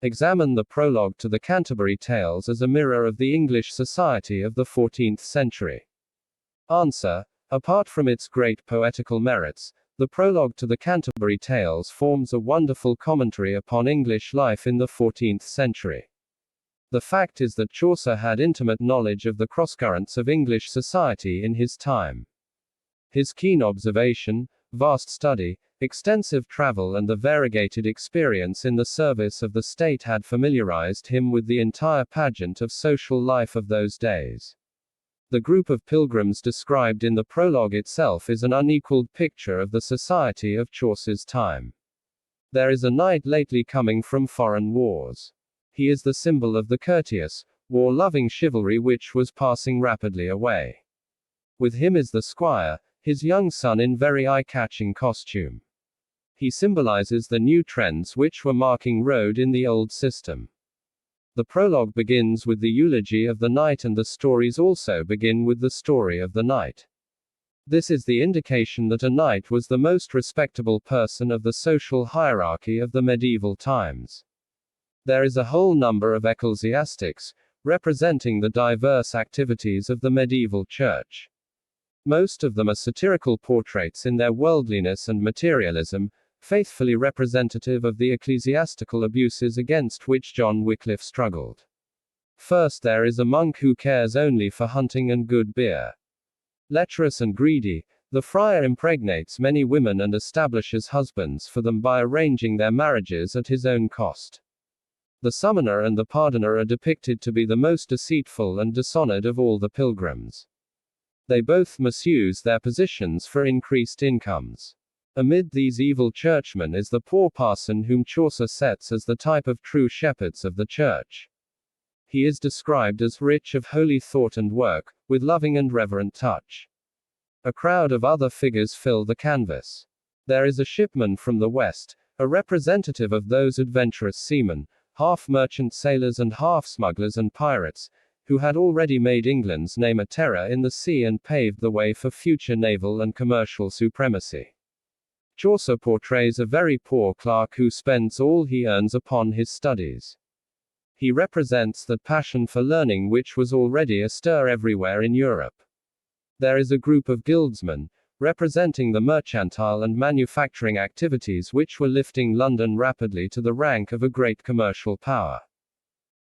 Examine the prologue to the Canterbury Tales as a mirror of the English society of the 14th century. Answer. Apart from its great poetical merits, the prologue to the Canterbury Tales forms a wonderful commentary upon English life in the 14th century. The fact is that Chaucer had intimate knowledge of the crosscurrents of English society in his time. His keen observation, vast study, extensive travel and the variegated experience in the service of the state had familiarized him with the entire pageant of social life of those days. The group of pilgrims described in the prologue itself is an unequaled picture of the society of Chaucer's time. There is a knight lately coming from foreign wars. He is the symbol of the courteous, war-loving chivalry which was passing rapidly away. With him is the squire, his young son in very eye-catching costume. He symbolizes the new trends which were marking road in the old system. The prologue begins with the eulogy of the knight, and the stories also begin with the story of the knight. This is the indication that a knight was the most respectable person of the social hierarchy of the medieval times. There is a whole number of ecclesiastics, representing the diverse activities of the medieval church. Most of them are satirical portraits in their worldliness and materialism, faithfully representative of the ecclesiastical abuses against which John Wycliffe struggled. First, there is a monk who cares only for hunting and good beer. Lecherous and greedy, the friar impregnates many women and establishes husbands for them by arranging their marriages at his own cost. The summoner and the pardoner are depicted to be the most deceitful and dishonored of all the pilgrims. They both misuse their positions for increased incomes. Amid these evil churchmen is the poor parson whom Chaucer sets as the type of true shepherds of the church. He is described as rich of holy thought and work, with loving and reverent touch. A crowd of other figures fill the canvas. There is a shipman from the west, a representative of those adventurous seamen, half merchant sailors and half smugglers and pirates, who had already made England's name a terror in the sea and paved the way for future naval and commercial supremacy. Chaucer portrays a very poor clerk who spends all he earns upon his studies. He represents that passion for learning which was already astir everywhere in Europe. There is a group of guildsmen, representing the mercantile and manufacturing activities which were lifting London rapidly to the rank of a great commercial power.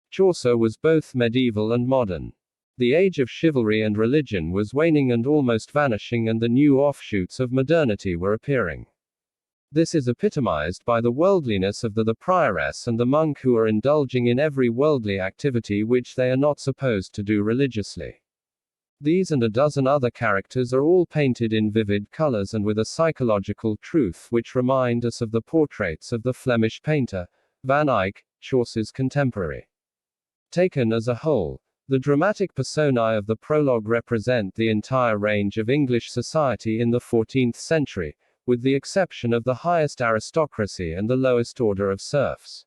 Chaucer was both medieval and modern. The age of chivalry and religion was waning and almost vanishing, and the new offshoots of modernity were appearing. This is epitomized by the worldliness of the prioress and the monk, who are indulging in every worldly activity which they are not supposed to do religiously. These and a dozen other characters are all painted in vivid colors and with a psychological truth which remind us of the portraits of the Flemish painter, Van Eyck, Chaucer's contemporary. Taken as a whole, the dramatic personae of the prologue represent the entire range of English society in the 14th century, with the exception of the highest aristocracy and the lowest order of serfs.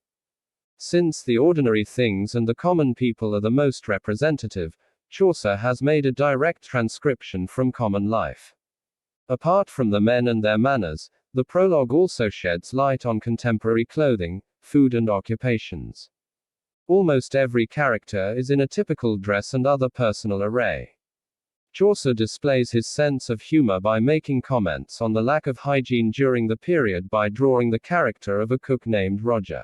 Since the ordinary things and the common people are the most representative, Chaucer has made a direct transcription from common life. Apart from the men and their manners, the prologue also sheds light on contemporary clothing, food and occupations. Almost every character is in a typical dress and other personal array. Chaucer displays his sense of humor by making comments on the lack of hygiene during the period by drawing the character of a cook named Roger.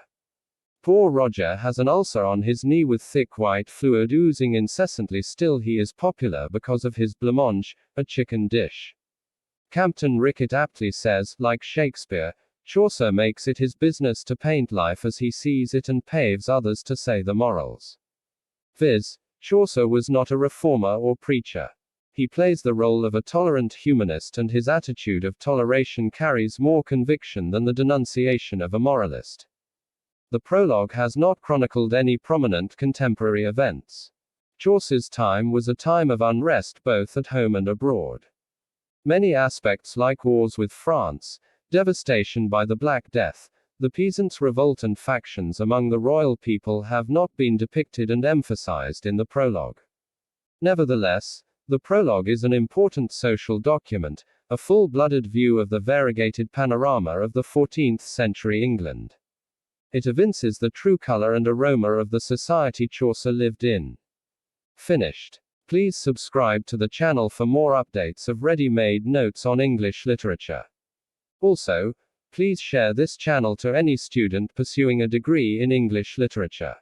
Poor Roger has an ulcer on his knee with thick white fluid oozing incessantly, still he is popular because of his blancmange, a chicken dish. Campton Rickett aptly says, like Shakespeare, Chaucer makes it his business to paint life as he sees it and paves others to say the morals. Viz. Chaucer was not a reformer or preacher. He plays the role of a tolerant humanist, and his attitude of toleration carries more conviction than the denunciation of a moralist. The prologue has not chronicled any prominent contemporary events. Chaucer's time was a time of unrest both at home and abroad. Many aspects like wars with France, devastation by the Black Death, the peasants' revolt and factions among the royal people have not been depicted and emphasized in the prologue. Nevertheless, the prologue is an important social document, a full-blooded view of the variegated panorama of the 14th century England. It evinces the true color and aroma of the society Chaucer lived in. Finished. Please subscribe to the channel for more updates of ready-made notes on English literature. Also, please share this channel to any student pursuing a degree in English literature.